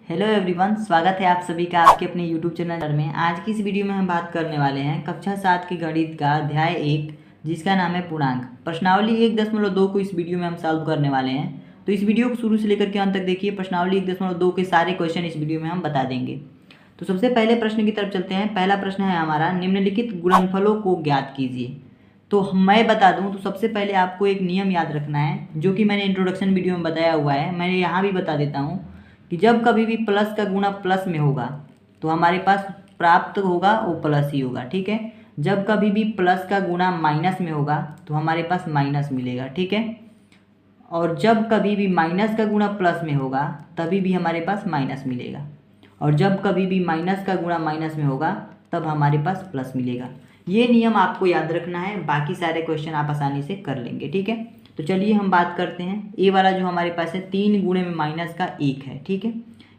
Hello everyone, स्वागत है आप सभी का आपके अपने यूट्यूब चैनल में। आज की इस वीडियो में हम बात करने वाले हैं कक्षा 7 के गणित का अध्याय 1, जिसका नाम है पूर्णांक। प्रश्नावली 1.2 को इस वीडियो में हम सॉल्व करने वाले हैं। तो इस वीडियो को शुरू से लेकर के अंत तक देखिए। प्रश्नावली 1.2 के सारे क्वेश्चन इस वीडियो में हम बता देंगे। तो सबसे पहले प्रश्न की तरफ चलते हैं। पहला प्रश्न है हमारा, निम्नलिखित गुणनफलों को ज्ञात कीजिए। तो मैं बता दूं तो सबसे पहले आपको एक नियम याद रखना है, जो कि मैंने इंट्रोडक्शन वीडियो में बताया हुआ है। मैं यहाँ भी बता देता हूँ कि जब कभी भी प्लस का गुणा प्लस में होगा तो हमारे पास प्राप्त होगा वो प्लस ही होगा, ठीक है। जब कभी भी प्लस का गुणा माइनस में होगा तो हमारे पास माइनस मिलेगा, ठीक है। और जब कभी भी माइनस का गुणा प्लस में होगा तभी भी हमारे पास माइनस मिलेगा। और जब कभी भी माइनस का गुणा माइनस में होगा तब हमारे पास प्लस मिलेगा। ये नियम आपको याद रखना है, बाकी सारे क्वेश्चन आप आसानी से कर लेंगे, ठीक है। तो चलिए हम बात करते हैं। ए वाला जो हमारे पास है 3 गुणे में माइनस का 1 है, ठीक है।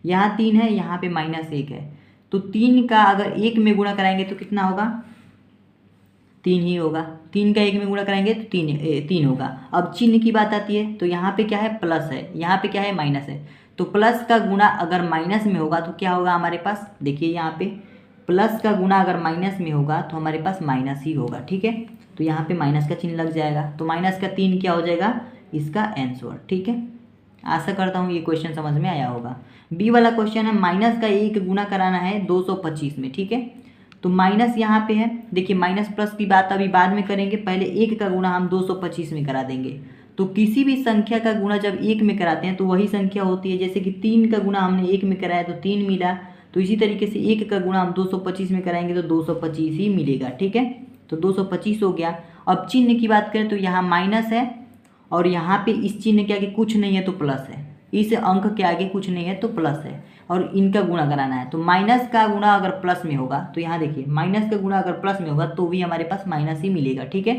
यहाँ 3 है, यहाँ पे -1 है। तो 3 का अगर 1 में गुणा कराएंगे तो कितना होगा? 3 ही होगा। 3 का 1 में गुणा कराएंगे तो 3 होगा। अब चिन्ह की बात आती है तो यहाँ पे क्या है? प्लस है, यहाँ पे क्या है? माइनस है। तो प्लस का गुणा अगर माइनस में होगा तो क्या होगा हमारे पास? देखिए यहाँ पे प्लस का गुणा अगर माइनस में होगा तो हमारे पास माइनस ही होगा, ठीक है। तो यहाँ पे माइनस का चिन्ह लग जाएगा। तो माइनस का 3 क्या हो जाएगा? इसका आंसर, ठीक है। आशा करता हूँ ये क्वेश्चन समझ में आया होगा। बी वाला क्वेश्चन है, माइनस का 1 गुणा कराना है 225 में, ठीक है। तो माइनस यहाँ पे है। देखिए माइनस प्लस की बात अभी बाद में करेंगे, पहले 1 का गुणा हम 225 में करा देंगे। तो किसी भी संख्या का गुणा जब 1 में कराते हैं तो वही संख्या होती है। जैसे कि 3 का गुणा हमने 1 में कराया तो 3 मिला। तो इसी तरीके से 1 का गुणा हम 225 में कराएंगे तो 225 ही मिलेगा, ठीक है। तो 225 हो गया। अब चिन्ह की बात करें तो यहाँ माइनस है और यहाँ पे इस चिन्ह के आगे कुछ नहीं है तो प्लस है। इस अंक के आगे कुछ नहीं है तो प्लस है और इनका गुणा कराना है। तो माइनस का गुणा अगर प्लस में होगा तो यहाँ देखिए माइनस का गुणा अगर प्लस में होगा तो भी हमारे पास माइनस ही मिलेगा, ठीक है।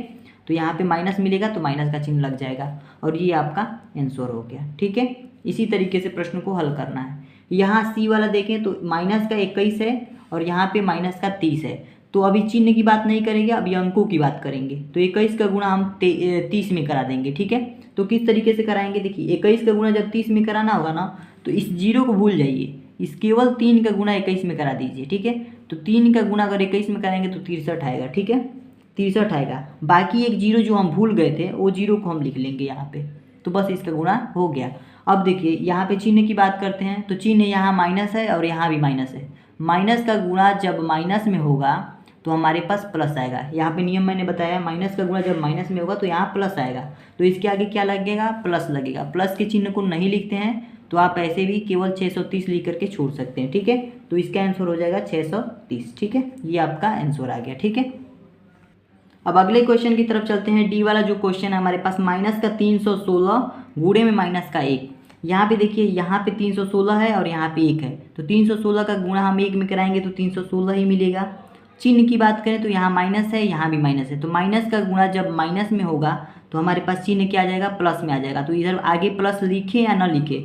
तो यहाँ पे माइनस मिलेगा तो माइनस का चिन्ह लग जाएगा और ये आपका आंसर हो गया, ठीक है। इसी तरीके से प्रश्न को हल करना है। यहाँ सी वाला देखें तो माइनस का 21 है और यहाँ पे माइनस का 30 है। तो अभी चिन्ह की बात नहीं करेंगे, अभी अंकों की बात करेंगे। तो 21 का गुणा हम 30 में करा देंगे, ठीक है। तो किस तरीके से कराएंगे? देखिए 21 का गुणा जब 30 में कराना होगा ना तो इस जीरो को भूल जाइए, इस केवल 3 का गुणा 21 में करा दीजिए, ठीक है। तो 3 का गुणा अगर 21 में कराएंगे तो 63 आएगा, ठीक है। 63 आएगा। बाकी एक जीरो जो हम भूल गए थे वो जीरो को हम लिख लेंगे यहाँ पे। तो बस इसका गुणा हो गया। अब देखिए यहाँ पे चिन्ह की बात करते हैं तो चिन्ह यहाँ माइनस है और यहाँ भी माइनस है। माइनस का गुणा जब माइनस में होगा तो हमारे पास प्लस आएगा। यहाँ पे नियम मैंने बताया, माइनस का गुणा जब माइनस में होगा तो यहाँ प्लस आएगा। तो इसके आगे क्या लगेगा? प्लस लगेगा। प्लस के चिन्ह को नहीं लिखते हैं तो आप ऐसे भी केवल 630 लिख करके छोड़ सकते हैं, ठीक है। तो इसका आंसर हो जाएगा 630, ठीक है। ये आपका आंसर आ गया, ठीक है। अब अगले क्वेश्चन की तरफ चलते हैं। डी वाला जो क्वेश्चन है हमारे पास, माइनस का 316 गुणे में माइनस का 1। यहाँ पे देखिए यहाँ पे 316 है और यहाँ पे 1 है। तो 316 का गुणा हम 1 में कराएंगे तो 316 ही मिलेगा। चिन्ह की बात करें तो यहाँ माइनस है, यहाँ भी माइनस है। तो माइनस का गुणा जब माइनस में होगा तो हमारे पास चिन्ह क्या आ जाएगा? प्लस में आ जाएगा। तो इधर आगे प्लस लिखे या ना लिखे,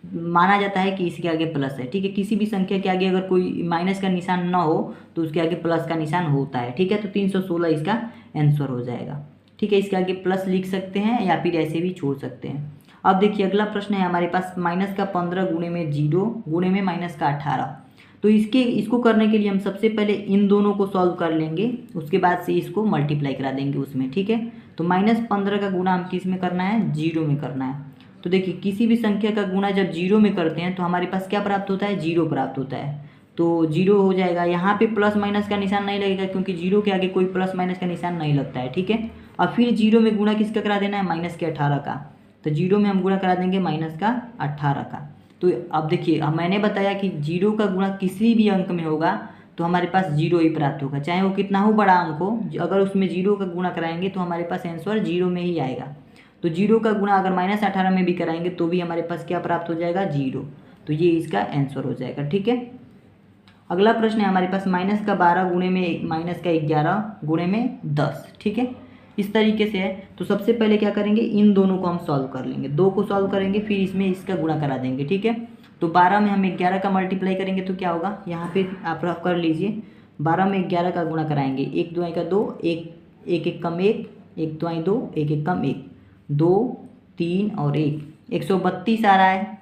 माना जाता है कि इसके आगे प्लस है, ठीक है। किसी भी संख्या के आगे अगर कोई माइनस का निशान ना हो तो उसके आगे प्लस का निशान होता है, ठीक है। तो 316 इसका आंसर हो जाएगा, ठीक है। इसके आगे प्लस लिख सकते हैं या फिर ऐसे भी छोड़ सकते हैं। अब देखिए अगला प्रश्न है हमारे पास, माइनस का 15 गुणे में 0 गुणे में माइनस का 18। तो इसको करने के लिए हम सबसे पहले इन दोनों को सॉल्व कर लेंगे, उसके बाद से इसको मल्टीप्लाई करा देंगे उसमें, ठीक है। तो -15 का गुणा हम किस में करना है? 0 में करना है। तो देखिए किसी भी संख्या का गुणा जब 0 में करते हैं तो हमारे पास क्या प्राप्त होता है? 0 प्राप्त होता है। तो 0 हो जाएगा। यहाँ पे प्लस माइनस का निशान नहीं लगेगा क्योंकि 0 के आगे कोई प्लस माइनस का निशान नहीं लगता है, ठीक है। अब फिर 0 में गुणा किसका करा देना है? माइनस के 18 का। तो 0 में हम गुणा करा देंगे माइनस का 18 का। तो अब देखिए मैंने बताया कि 0 का गुणा किसी भी अंक में होगा तो हमारे पास 0 ही प्राप्त होगा, चाहे वो कितना हो बड़ा अंक हो। अगर उसमें 0 का गुणा कराएंगे तो हमारे पास आंसर 0 में ही आएगा। तो 0 का गुणा अगर -18 में भी कराएंगे तो भी हमारे पास क्या प्राप्त हो जाएगा? 0। तो ये इसका आंसर हो जाएगा, ठीक है। अगला प्रश्न है हमारे पास, माइनस का 12 गुणे में माइनस का 11 गुणे में 10, ठीक है। इस तरीके से है। तो सबसे पहले क्या करेंगे? इन दोनों को हम सॉल्व कर लेंगे। 2 को सॉल्व करेंगे फिर इसमें इसका गुणा करा देंगे, ठीक है। तो 12 में हम 11 का मल्टीप्लाई करेंगे तो क्या होगा? यहाँ पे आप रफ कर लीजिए। 12 में 11 का गुणा कराएंगे, 1 2 का 2, 1 1 1 कम 1, 1 2 2, 1 1 कम 1, 2 3 और 1, 132 आ रहा है।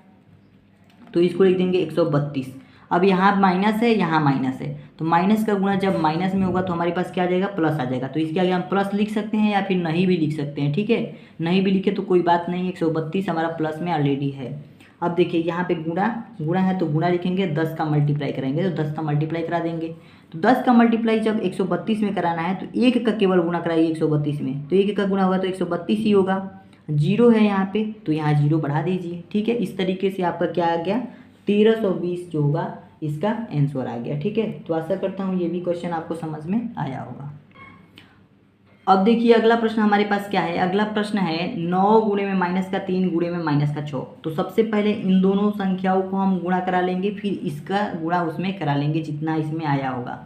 तो इसको लिख देंगे 132। अब यहाँ माइनस है, यहाँ माइनस है, तो माइनस का गुणा जब माइनस में होगा तो हमारे पास क्या आ जाएगा, प्लस आ जाएगा। तो इसके आगे हम प्लस लिख सकते हैं या फिर नहीं भी लिख सकते हैं, ठीक है। नहीं भी लिखे तो कोई बात नहीं, 132 हमारा प्लस में ऑलरेडी है। अब देखिए यहाँ पे गुणा है तो गुणा लिखेंगे, 10 का मल्टीप्लाई करेंगे तो 10 का मल्टीप्लाई करा देंगे। तो 10 का मल्टीप्लाई जब 132 में कराना है तो 1 का केवल गुणा कराइए 132 में, तो 1 का गुणा होगा तो 132 ही होगा। 0 है यहाँ पे तो यहाँ 0 बढ़ा दीजिए, ठीक है। इस तरीके से आपका क्या आ गया, 1320 जो होगा इसका आंसर आ गया, ठीक है। तो आशा करता हूँ ये भी क्वेश्चन आपको समझ में आया होगा। अब देखिए अगला प्रश्न हमारे पास क्या है। अगला प्रश्न है 9 गुणे में माइनस का 3 गुणे में माइनस का 6। तो सबसे पहले इन दोनों संख्याओं को हम गुणा करा लेंगे, फिर इसका गुणा उसमें करा लेंगे जितना इसमें आया होगा।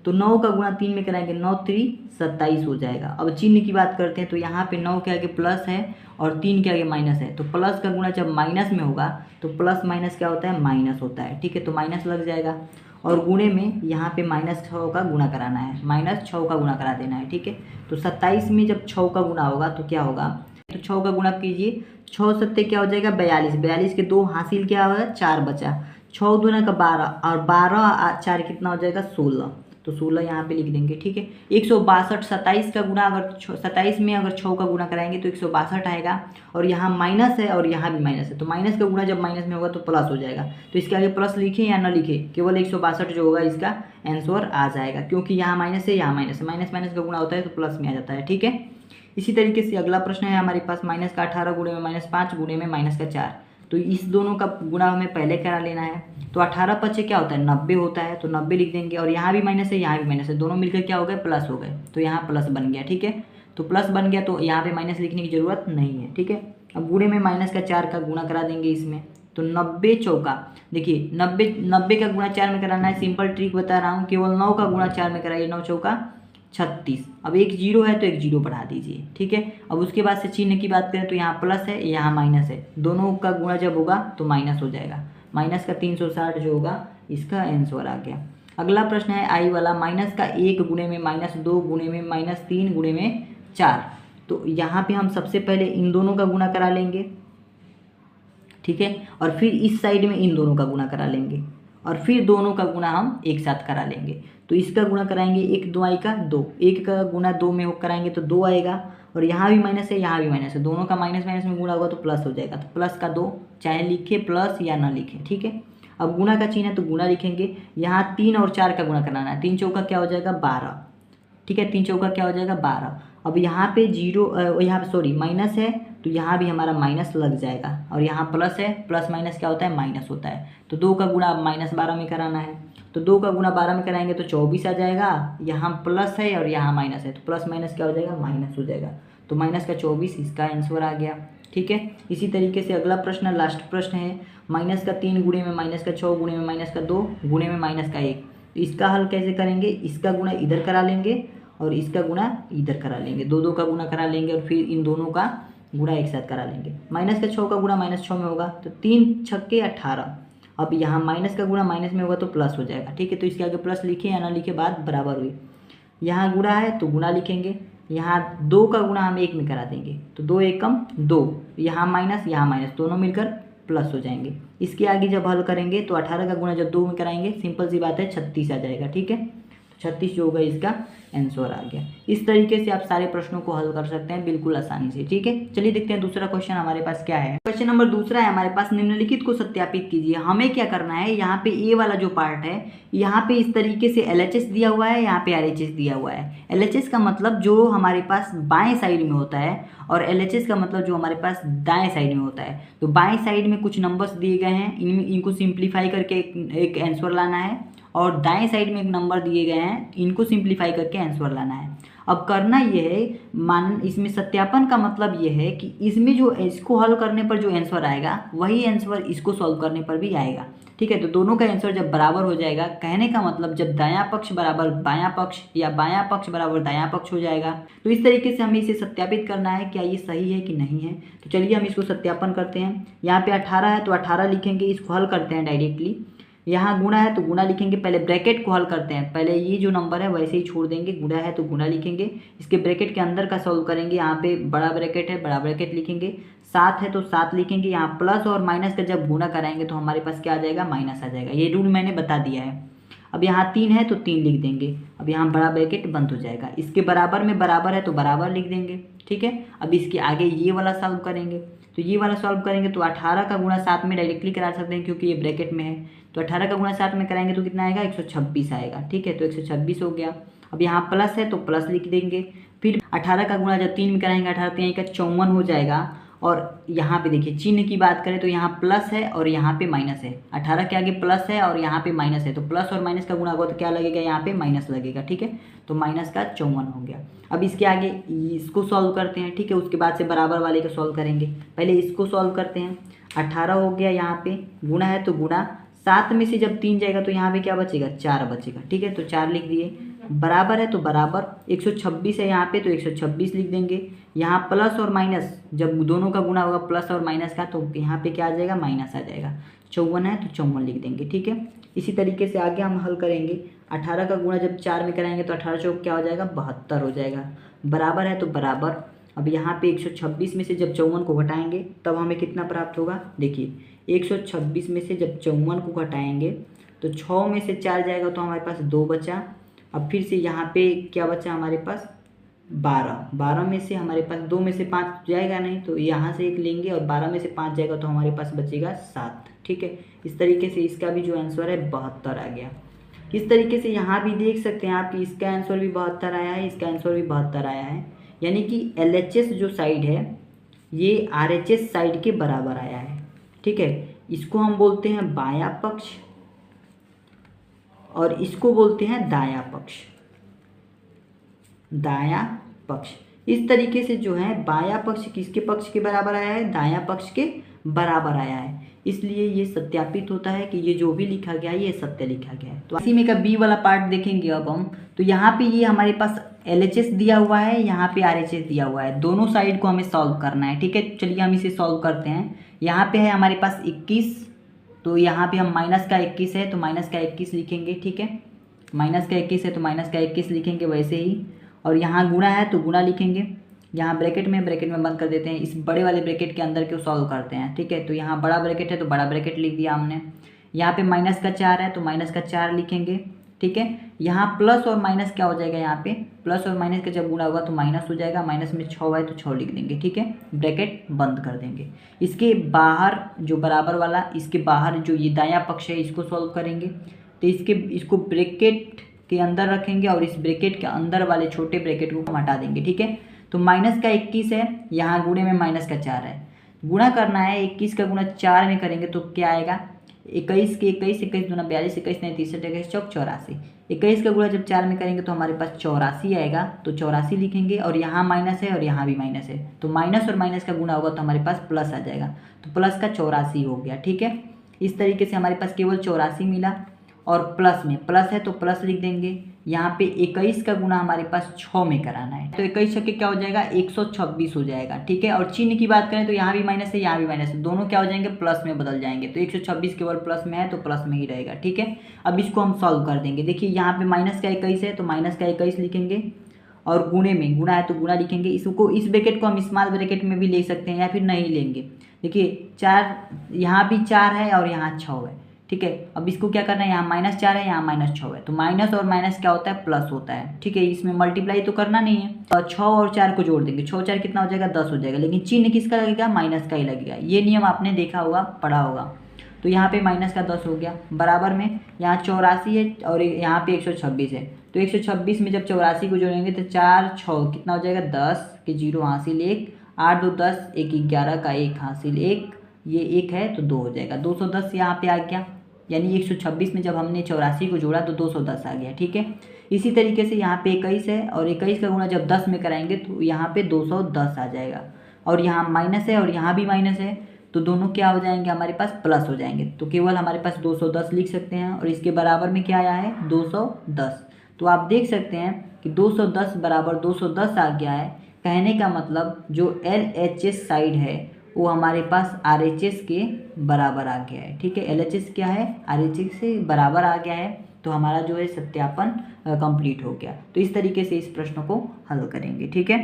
तो 9 का गुणा 3 में कराएंगे, 9 3 27 हो जाएगा। अब चिन्ह की बात करते हैं तो यहाँ पे 9 के आगे प्लस है और 3 के आगे माइनस है, तो प्लस का गुणा जब माइनस में होगा तो प्लस माइनस क्या होता है, माइनस होता है, ठीक है। तो माइनस लग जाएगा और गुणे में यहाँ पे -6 का गुणा कराना है, -6 का गुणा करा देना है, ठीक है। तो 27 में जब 6 का गुणा होगा तो क्या होगा, तो 6 का गुणा कीजिए, 6 सत्ते क्या हो जाएगा 42, 42 के 2 हासिल क्या होगा 4 बचा, 6 दूना का 12 और 12 4 कितना हो जाएगा 16, तो 16 यहाँ पे लिख देंगे, ठीक है। 162 27 का गुणा अगर 27 में अगर 6 का गुणा कराएंगे तो 162 आएगा और यहाँ माइनस है और यहाँ भी माइनस है, तो माइनस का गुणा जब माइनस में होगा तो प्लस हो जाएगा। तो इसके आगे प्लस लिखें या ना लिखें, केवल 162 जो होगा इसका आंसर आ जाएगा, क्योंकि यहाँ माइनस है यहाँ माइनस है, माइनस माइनस का गुणा होता है तो प्लस में आ जाता है, ठीक है। इसी तरीके से अगला प्रश्न है हमारे पास -18 गुणे में -5 गुणे में -4। तो इस दोनों का गुणा हमें पहले करा लेना है। तो 18 पचे क्या होता है 90 होता है, तो 90 लिख देंगे और यहाँ भी माइनस है यहाँ भी माइनस है, दोनों मिलकर क्या हो गए प्लस हो गए, तो यहाँ प्लस बन गया, ठीक है। तो प्लस बन गया तो यहाँ पे माइनस लिखने की ज़रूरत नहीं है, ठीक है। अब गुणे में -4 का गुणा करा देंगे इसमें, तो 90 चौका, देखिए 90 का गुणा 4 में कराना है, सिंपल ट्रिक बता रहा हूँ, केवल 9 का गुणा 4 में कराइए, 9 चौका 36। अब एक 0 है तो एक 0 बढ़ा दीजिए, ठीक है। अब उसके बाद से चिन्ह की बात करें तो यहाँ प्लस है यहाँ माइनस है, दोनों का गुणा जब होगा तो माइनस हो जाएगा, माइनस का 360 जो होगा इसका आंसर आ गया। अगला प्रश्न है आई वाला, -1 गुणे में -2 गुणे में -3 गुणे में 4। तो यहाँ पे हम सबसे पहले इन दोनों का गुणा करा लेंगे, ठीक है, और फिर इस साइड में इन दोनों का गुणा करा लेंगे और फिर दोनों का गुणा हम एक साथ करा लेंगे। तो इसका गुणा कराएंगे 1 2 आई का 2, 1 का गुणा 2 में कराएंगे तो 2 आएगा और यहाँ भी माइनस है यहाँ भी माइनस है, दोनों का माइनस माइनस में गुणा होगा तो प्लस हो जाएगा, तो प्लस का 2 चाहे लिखे प्लस या ना लिखे, ठीक है। अब गुणा का चिन्ह है तो गुणा लिखेंगे, यहाँ 3 और 4 का गुणा कराना है, 3 चौका क्या हो जाएगा 12, ठीक है, 3 चौका क्या हो जाएगा 12। अब यहाँ पे 0 यहाँ पे सॉरी माइनस है तो यहाँ भी हमारा माइनस लग जाएगा और यहाँ प्लस है, प्लस माइनस क्या होता है माइनस होता है, तो 2 का गुणा -12 में कराना है, तो 2 का गुणा 12 में कराएंगे तो 24 आ जाएगा, यहाँ प्लस है और यहाँ माइनस है, तो प्लस माइनस क्या हो जाएगा माइनस हो जाएगा, तो माइनस का 24 इसका आंसर आ गया, ठीक है। इसी तरीके से अगला प्रश्न लास्ट प्रश्न है, -3 गुणे में -6 गुणे में -2 गुणे में -1। तो इसका हल कैसे करेंगे, इसका गुणा इधर करा लेंगे और इसका गुणा इधर करा लेंगे, 2 का गुणा करा लेंगे और फिर इन दोनों का गुणा एक साथ करा लेंगे। -6 का गुणा -6 में होगा तो 3 छक्के 18। अब यहाँ माइनस का गुणा माइनस में होगा तो प्लस हो जाएगा, ठीक है। तो इसके आगे प्लस लिखे या ना लिखे बात बराबर हुई, यहाँ गुणा है तो गुणा लिखेंगे, यहाँ 2 का गुणा हम 1 में करा देंगे तो 2 एकम 2, यहाँ माइनस दोनों मिलकर प्लस हो जाएंगे। इसके आगे जब हल करेंगे तो 18 का गुणा जब 2 में कराएंगे सिंपल सी बात है 36 आ जाएगा, ठीक है। 36 जो होगा इसका आंसर आ गया। इस तरीके से आप सारे प्रश्नों को हल कर सकते हैं बिल्कुल आसानी से, ठीक है। चलिए देखते हैं दूसरा क्वेश्चन हमारे पास क्या है। क्वेश्चन नंबर दूसरा है हमारे पास, निम्नलिखित को सत्यापित कीजिए। हमें क्या करना है, यहाँ पे ए वाला जो पार्ट है यहाँ पे इस तरीके से LHS दिया हुआ है, यहाँ पे RHS दिया हुआ है। LHS का मतलब जो हमारे पास बाएं साइड में होता है और LHS का मतलब जो हमारे पास दाएं साइड में होता है। तो बाएं साइड में कुछ नंबर्स दिए गए हैं, इनको सिंप्लीफाई करके एक आंसर लाना है और दाएं साइड में एक नंबर दिए गए हैं, इनको सिंप्लीफाई करके आंसर लाना है। अब करना ये है, इसमें सत्यापन का मतलब ये है कि इसमें जो इसको हल करने पर जो आंसर आएगा वही आंसर इसको सॉल्व करने पर भी आएगा, ठीक है। तो दोनों का आंसर जब बराबर हो जाएगा, कहने का मतलब जब दायां पक्ष बराबर बायां पक्ष या बायां पक्ष बराबर दायां पक्ष हो जाएगा, तो इस तरीके से हमें इसे सत्यापित करना है क्या ये सही है कि नहीं है। तो चलिए हम इसको सत्यापन करते हैं। यहाँ पे 18 है तो 18 लिखेंगे, इसको हल करते हैं डायरेक्टली। यहाँ गुणा है तो गुणा लिखेंगे, पहले ब्रैकेट को हल करते हैं, पहले ये जो नंबर है वैसे ही छोड़ देंगे, गुणा है तो गुणा लिखेंगे, इसके ब्रैकेट के अंदर का सॉल्व करेंगे। यहाँ पे बड़ा ब्रैकेट है, बड़ा ब्रैकेट लिखेंगे, 7 है तो 7 लिखेंगे। यहाँ प्लस और माइनस का जब गुणा कराएंगे तो हमारे पास क्या आ जाएगा, माइनस आ जाएगा। ये रूल मैंने बता दिया है। अब यहाँ 3 है तो 3 लिख देंगे। अब यहाँ बड़ा ब्रैकेट बंद हो जाएगा। इसके बराबर में बराबर है तो बराबर लिख देंगे, ठीक है। अब इसके आगे ये वाला सॉल्व करेंगे, तो ये वाला सॉल्व करेंगे तो 18 का गुणा 7 में डायरेक्टली करा सकते हैं क्योंकि ये ब्रैकेट में है। तो 18 का गुणा 7 में कराएंगे तो कितना आएगा, 126 आएगा, ठीक है। तो 126 हो गया। अब यहाँ प्लस है तो प्लस लिख देंगे। फिर 18 का गुणा जब 3 में कराएंगे, 18 3 का 54 हो जाएगा। और यहाँ पे देखिए चिन्ह की बात करें तो यहाँ प्लस है और यहाँ पे माइनस है। 18 के आगे प्लस है और यहाँ पे माइनस है, तो प्लस और माइनस का गुणा होगा तो क्या लगेगा, यहाँ पे माइनस लगेगा, ठीक है। तो माइनस का 54 हो गया। अब इसके आगे इसको सॉल्व करते हैं, ठीक है। उसके बाद से बराबर वाले को सॉल्व करेंगे। पहले इसको सॉल्व करते हैं। 18 हो गया, यहाँ पे गुणा है तो गुणा, 7 में से जब 3 जाएगा तो यहाँ पे क्या बचेगा, 4 बचेगा, ठीक है। तो 4 लिख दिए। बराबर है तो बराबर, 126 है यहाँ पे तो 126 लिख देंगे। यहाँ प्लस और माइनस जब दोनों का गुणा होगा प्लस और माइनस का, तो यहाँ पे क्या आ जाएगा, माइनस आ जाएगा। 54 है तो 54 लिख देंगे, ठीक है। इसी तरीके से आगे हम हल करेंगे। 18 का गुणा जब 4 में कराएंगे तो 18 चौक क्या हो जाएगा, 72 हो जाएगा। बराबर है तो बराबर, अब यहाँ पे 126 में से जब 54 को घटाएंगे तब हमें कितना प्राप्त होगा, देखिए 126 में से जब 54 को घटाएंगे तो 6 में से 4 जाएगा तो हमारे पास 2 बचा। अब फिर से यहाँ पे क्या बचा हमारे पास, 12 में से हमारे पास 2 में से 5 जाएगा नहीं तो यहाँ से 1 लेंगे और 12 में से 5 जाएगा तो हमारे पास बचेगा 7, ठीक है। इस तरीके से इसका भी जो आंसर है 72 आ गया। इस तरीके से यहाँ भी देख सकते हैं आप कि इसका आंसर भी 72 आया है, इसका आंसर भी 72 आया है। यानी कि LHS जो साइड है ये RHS साइड के बराबर आया है, ठीक है। इसको हम बोलते हैं बायां पक्ष और इसको बोलते हैं दायां पक्ष, दायां पक्ष। इस तरीके से जो है बायां पक्ष किसके पक्ष के बराबर आया है, दायां पक्ष के बराबर आया है। इसलिए ये सत्यापित होता है कि ये जो भी लिखा गया है ये सत्य लिखा गया है। तो इसी में का बी वाला पार्ट देखेंगे अब हम, तो यहाँ पे ये हमारे पास LHS दिया हुआ है, यहाँ पे RHS दिया हुआ है। दोनों साइड को हमें सॉल्व करना है, ठीक है। चलिए हम इसे सॉल्व करते हैं। यहाँ पे है हमारे पास 21, तो यहाँ पे हम माइनस का 21 है तो माइनस का 21 लिखेंगे, ठीक है। माइनस का 21 है तो माइनस का 21 लिखेंगे वैसे ही। और यहाँ गुणा है तो गुणा लिखेंगे। यहाँ ब्रैकेट में बंद कर देते हैं। इस बड़े वाले ब्रैकेट के अंदर को सॉल्व करते हैं, ठीक है। तो यहाँ बड़ा ब्रैकेट है तो बड़ा ब्रैकेट लिख दिया हमने। यहाँ पे माइनस का 4 है तो माइनस का 4 लिखेंगे, ठीक है। यहाँ प्लस और माइनस क्या हो जाएगा, यहाँ पे प्लस और माइनस का जब गुणा होगा तो माइनस हो जाएगा। माइनस में 6 है तो 6 लिख देंगे, ठीक है। ब्रैकेट बंद कर देंगे। इसके बाहर जो बराबर वाला, इसके बाहर जो ये दायां पक्ष है इसको सॉल्व करेंगे। तो इसको ब्रैकेट के अंदर रखेंगे और इस ब्रैकेट के अंदर वाले छोटे ब्रैकेट को हम हटा देंगे, ठीक है। तो माइनस का 21 है, यहाँ गुणे में माइनस का 4 है। गुणा करना है, 21 का गुणा 4 में करेंगे तो क्या आएगा, 21 के 21, 21 दूना 42, 21 नहीं 63, 21 चौक 84। 21 का गुणा जब 4 में करेंगे तो हमारे पास 84 आएगा, तो 84 लिखेंगे। और यहाँ माइनस है और यहाँ भी माइनस है, तो माइनस और माइनस का गुणा होगा तो हमारे पास प्लस आ जाएगा। तो प्लस का 84 हो गया, ठीक है। इस तरीके से हमारे पास केवल 84 मिला। और प्लस में प्लस है तो प्लस लिख देंगे। यहाँ पे 21 का गुणा हमारे पास 6 में कराना है, तो 21 छक्के क्या हो जाएगा, 126 हो जाएगा, ठीक है। और चिन्ह की बात करें तो यहाँ भी माइनस है, यहाँ भी माइनस है, दोनों क्या हो जाएंगे, प्लस में बदल जाएंगे। तो 126 केवल प्लस में है तो प्लस में ही रहेगा, ठीक है। अब इसको हम सॉल्व कर देंगे। देखिए यहाँ पे माइनस का 21 है तो माइनस का 21 लिखेंगे और गुणे में गुणा है तो गुणा लिखेंगे। इसको इस ब्रैकेट को हम स्मॉल ब्रैकेट में भी ले सकते हैं या फिर नहीं लेंगे। देखिए 4, यहाँ भी 4 है और यहाँ 6 है, ठीक है। अब इसको क्या करना है, यहाँ -4 है, यहाँ -6 है, तो माइनस और माइनस क्या होता है, प्लस होता है, ठीक है। इसमें मल्टीप्लाई तो करना नहीं है। तो 6 और 4 को जोड़ देंगे, 6 4 कितना हो जाएगा, 10 हो जाएगा। लेकिन चिन्ह किसका लगेगा, माइनस का ही लगेगा। ये नियम आपने देखा होगा, पढ़ा होगा। तो यहाँ पे माइनस का 10 हो गया। बराबर में यहाँ 84 है और यहाँ पे 126 है, तो 126 में जब 84 को जोड़ेंगे तो 4 6 कितना हो जाएगा, 10 के 0 हासिल 1, 8 2 10, 1 11 का 1 हासिल 1, ये 1 है तो 2 हो जाएगा। 210 यहाँ पे आ गया, यानी 126 में जब हमने 84 को जोड़ा तो 210 आ गया, ठीक है। इसी तरीके से यहाँ पे 21 है और 21 का गुणा जब 10 में कराएंगे तो यहाँ पे 210 आ जाएगा। और यहाँ माइनस है और यहाँ भी माइनस है, तो दोनों क्या हो जाएंगे, हमारे पास प्लस हो जाएंगे। तो केवल हमारे पास 210 लिख सकते हैं। और इसके बराबर में क्या आया है, 210। तो आप देख सकते हैं कि 210 बराबर 210 आ गया है। कहने का मतलब जो LHS साइड है वो हमारे पास RHS के बराबर आ गया है, ठीक है। LHS क्या है, RHS से बराबर आ गया है, तो हमारा जो है सत्यापन कंप्लीट हो गया। तो इस तरीके से इस प्रश्न को हल करेंगे, ठीक है।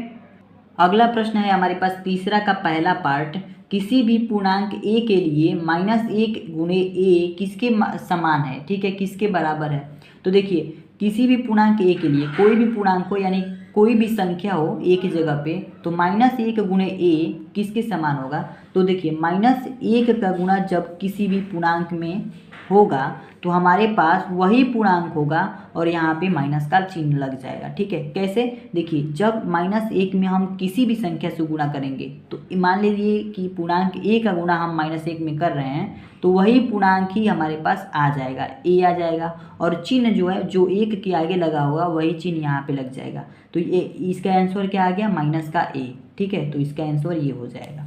अगला प्रश्न है हमारे पास तीसरा का पहला पार्ट, किसी भी पूर्णांक a के लिए -1 गुणे a किसके समान है, ठीक है, किसके बराबर है। तो देखिए किसी भी पूर्णांक a के लिए कोई भी पूर्णांक हो यानी कोई भी संख्या हो a की जगह पे, तो -1 गुणे a किसके समान होगा। तो देखिए -1 का गुणा जब किसी भी पूर्णांक में होगा तो हमारे पास वही पूर्णांक होगा और यहाँ पे माइनस का चिन्ह लग जाएगा, ठीक है। कैसे, देखिए जब -1 में हम किसी भी संख्या से गुणा करेंगे तो मान लीजिए कि पूर्णांक a का गुणा हम -1 में कर रहे हैं तो वही पूर्णांक ही हमारे पास आ जाएगा, a आ जाएगा, और चिन्ह जो है जो 1 के आगे लगा होगा वही चिन्ह यहाँ पे लग जाएगा। तो ये इसका आंसर क्या आ गया, माइनस का a, ठीक है। तो इसका आंसर ये हो जाएगा,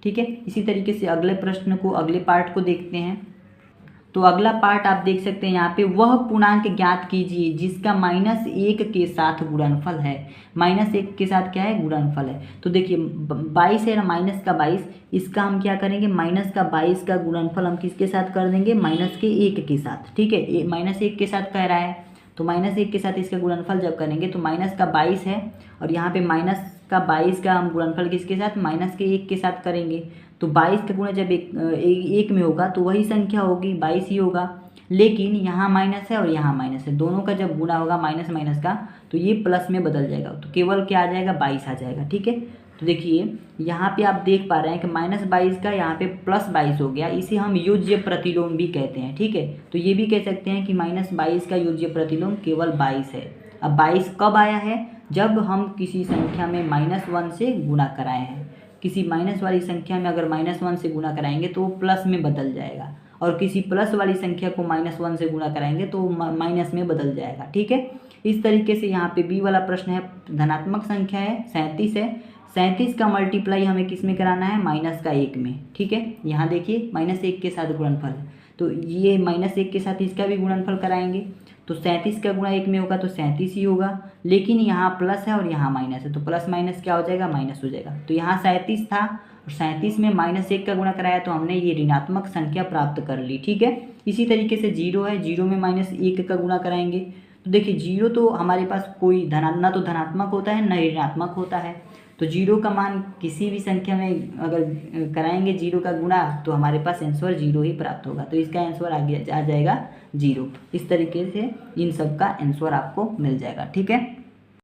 ठीक है। इसी तरीके से अगले प्रश्न को, अगले पार्ट को देखते हैं। तो अगला पार्ट आप देख सकते हैं यहाँ पे, वह पूर्णांक ज्ञात कीजिए जिसका -1 के साथ गुणनफल है। -1 के साथ क्या है, गुणनफल है। तो देखिए 22 है ना, माइनस का 22, इसका हम क्या करेंगे, माइनस का 22 का गुणनफल हम किसके साथ कर देंगे, -1 के साथ, ठीक है। -1 के साथ कह रहा है तो -1 के साथ इसका गुणनफल जब करेंगे तो -22 है, और यहाँ पे -22 का हम गुणनफल किसके साथ, -1 के साथ करेंगे। तो 22 का गुणा जब एक में होगा तो वही संख्या होगी, 22 ही होगा। लेकिन यहाँ माइनस है और यहाँ माइनस है, दोनों का जब गुणा होगा माइनस माइनस का तो ये प्लस में बदल जाएगा, तो केवल क्या आ जाएगा, 22 आ जाएगा, ठीक है। तो देखिए यहाँ पे आप देख पा रहे हैं कि -22 का यहाँ पे +22 हो गया, इसे हम योज्य प्रतिलोम भी कहते हैं, ठीक है। तो ये भी कह सकते हैं कि -22 का योज्य प्रतिलोम केवल 22 है। अब 22 कब आया है, जब हम किसी संख्या में -1 से गुणा कराए हैं। किसी माइनस वाली संख्या में अगर -1 से गुणा कराएंगे तो वो प्लस में बदल जाएगा, और किसी प्लस वाली संख्या को -1 से गुणा कराएंगे तो माइनस में बदल जाएगा, ठीक है। इस तरीके से यहाँ पे बी वाला प्रश्न है, धनात्मक संख्या है, 37 है, 37 का मल्टीप्लाई हमें किस में कराना है, -1 में, ठीक है। यहाँ देखिए -1 के साथ गुणनफल है, तो ये -1 के साथ इसका भी गुणनफल कराएंगे तो 37 का गुणा 1 में होगा तो 37 ही होगा। लेकिन यहाँ प्लस है और यहाँ माइनस है, तो प्लस माइनस क्या हो जाएगा, माइनस हो जाएगा। तो यहाँ 37 था और 37 में -1 का गुणा कराया तो हमने ये ऋणात्मक संख्या प्राप्त कर ली, ठीक है। इसी तरीके से 0 है, 0 में -1 का गुणा कराएंगे तो देखिए 0 तो हमारे पास कोई ना तो धनात्मक होता है न ऋणात्मक होता है, तो 0 का मान किसी भी संख्या में अगर कराएंगे 0 का गुणा तो हमारे पास आंसर 0 ही प्राप्त होगा, तो इसका आंसर आ जाएगा 0। इस तरीके से इन सब का आंसर आपको मिल जाएगा, ठीक है।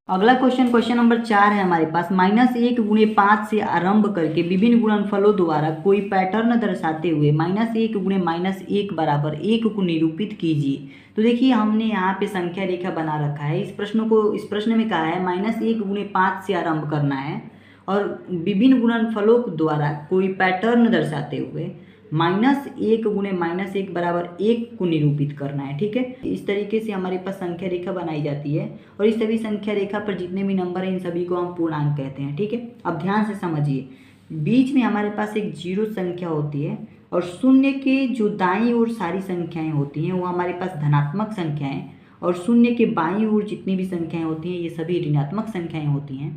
अगला क्वेश्चन नंबर 4 है हमारे पास, -1 गुणे 5 से आरंभ करके विभिन्न गुणनफलों द्वारा कोई पैटर्न दर्शाते हुए -1 गुणे -1 बराबर 1 को निरूपित कीजिए। तो देखिए हमने यहाँ पे संख्या रेखा बना रखा है। इस प्रश्न में कहा है -1 गुणे 5 से आरंभ करना है और विभिन्न गुणनफलों द्वारा कोई पैटर्न दर्शाते हुए -1 गुणे -1 बराबर 1 को निरूपित करना है, ठीक है। इस तरीके से हमारे पास संख्या रेखा बनाई जाती है और इस सभी संख्या रेखा पर जितने भी नंबर हैं इन सभी को हम पूर्णांक कहते हैं, ठीक है। अब ध्यान से समझिए, बीच में हमारे पास एक 0 संख्या होती है और शून्य के जो दाईं ओर सारी संख्याएं होती हैं वो हमारे पास धनात्मक संख्याएं, और शून्य के बाईं ओर जितनी भी संख्याएं होती हैं ये सभी ऋणात्मक संख्याएं होती हैं।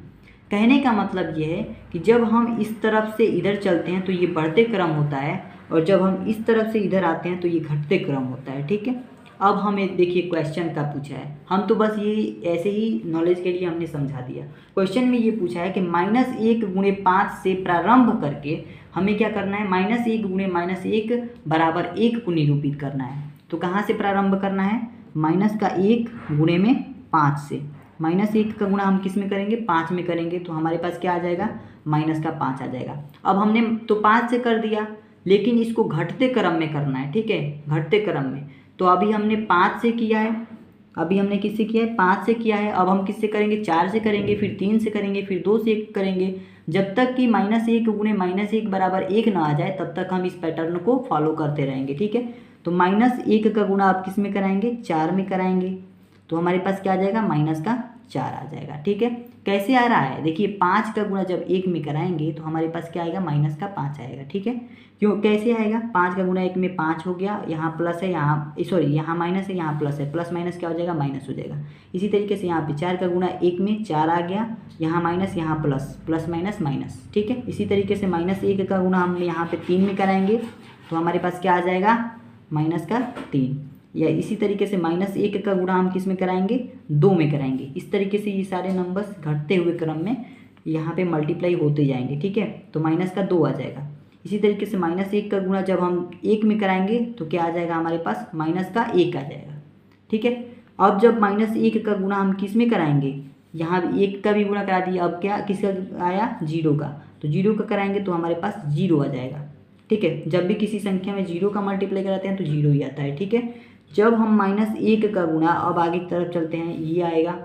कहने का मतलब ये है कि जब हम इस तरफ से इधर चलते हैं तो ये बढ़ते क्रम होता है, और जब हम इस तरफ से इधर आते हैं तो ये घटते क्रम होता है, ठीक है। अब हमें देखिए क्वेश्चन का पूछा है, हम तो बस ये ऐसे ही नॉलेज के लिए हमने समझा दिया। क्वेश्चन में ये पूछा है कि -1 गुणे 5 से प्रारंभ करके हमें क्या करना है, -1 गुणे -1 बराबर 1 को निरूपित करना है। तो कहाँ से प्रारंभ करना है, -1 गुणे में 5 से। -1 का गुणा हम किस में करेंगे, 5 में करेंगे, तो हमारे पास क्या आ जाएगा, -5 आ जाएगा। अब हमने तो 5 से कर दिया, लेकिन इसको घटते क्रम में करना है, ठीक है, घटते क्रम में। तो अभी हमने 5 से किया है, अभी हमने किससे किया है, 5 से किया है। अब हम किससे करेंगे, 4 से करेंगे, फिर 3 से करेंगे, फिर 2 से करेंगे, जब तक कि -1 गुणे -1 बराबर 1 ना आ जाए तब तक हम इस पैटर्न को फॉलो करते रहेंगे, ठीक है। तो -1 का गुणा आप किस में कराएंगे, 4 में कराएंगे, तो हमारे पास क्या आ जाएगा, -4 आ जाएगा, ठीक है। कैसे आ रहा है, देखिए 5 का गुणा जब 1 में कराएंगे तो हमारे पास क्या आएगा, -5 आएगा, ठीक है। क्यों, कैसे आएगा, 5 का गुणा 1 में 5 हो गया, यहाँ प्लस है, यहाँ माइनस है, यहाँ प्लस है, प्लस माइनस क्या हो जाएगा, माइनस हो जाएगा। इसी तरीके से यहाँ पे 4 का गुणा 1 में 4 आ गया, यहाँ माइनस, यहाँ प्लस, प्लस माइनस माइनस, ठीक है। इसी तरीके से -1 का गुणा हम यहाँ पे 3 में कराएंगे तो हमारे पास क्या आ जाएगा, -3। या इसी तरीके से -1 का गुणा हम किस में कराएंगे, 2 में कराएंगे। इस तरीके से ये सारे नंबर्स घटते हुए क्रम में यहाँ पे मल्टीप्लाई होते जाएंगे, ठीक है। तो -2 आ जाएगा। इसी तरीके से -1 का गुणा जब हम 1 में कराएंगे तो क्या आ जाएगा हमारे पास, -1 आ जाएगा। ठीक है, अब जब -1 का गुणा हम किस में कराएंगे, यहाँ 1 का भी गुणा करा दिया, अब क्या किसका आया, 0 का, तो 0 का कराएंगे तो हमारे पास 0 आ जाएगा। ठीक है, जब भी किसी संख्या में 0 का मल्टीप्लाई कराते हैं तो 0 ही आता है। ठीक है, जब हम -1 का गुणा, अब आगे की तरफ चलते हैं, ये आएगा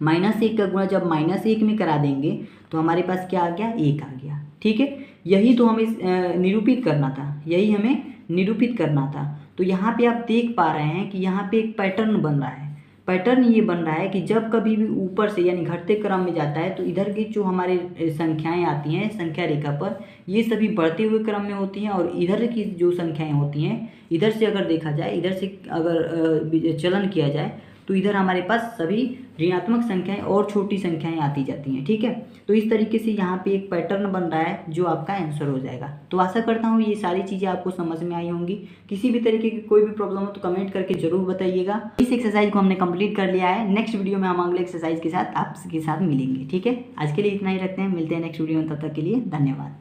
-1 का गुणा जब -1 में करा देंगे तो हमारे पास क्या आ गया, 1 आ गया। ठीक है, यही तो हमें निरूपित करना था, यही हमें निरूपित करना था। तो यहाँ पे आप देख पा रहे हैं कि यहाँ पे एक पैटर्न बन रहा है। पैटर्न ये बन रहा है कि जब कभी भी ऊपर से यानी घटते क्रम में जाता है तो इधर की जो हमारे संख्याएं आती हैं संख्या रेखा पर, ये सभी बढ़ते हुए क्रम में होती हैं, और इधर की जो संख्याएं होती हैं, इधर से अगर देखा जाए, इधर से अगर चलन किया जाए तो इधर हमारे पास सभी ऋणात्मक संख्याएं और छोटी संख्याएं आती जाती हैं। ठीक है, तो इस तरीके से यहाँ पे एक पैटर्न बन रहा है जो आपका आंसर हो जाएगा। तो आशा करता हूँ ये सारी चीज़ें आपको समझ में आई होंगी। किसी भी तरीके की कोई भी प्रॉब्लम हो तो कमेंट करके जरूर बताइएगा। इस एक्सरसाइज को हमने कंप्लीट कर लिया है। नेक्स्ट वीडियो में हम अगले एक्सरसाइज के साथ आपके साथ मिलेंगे। ठीक है, आज के लिए इतना ही रखते हैं, मिलते हैं नेक्स्ट वीडियो में, तब तक के लिए धन्यवाद।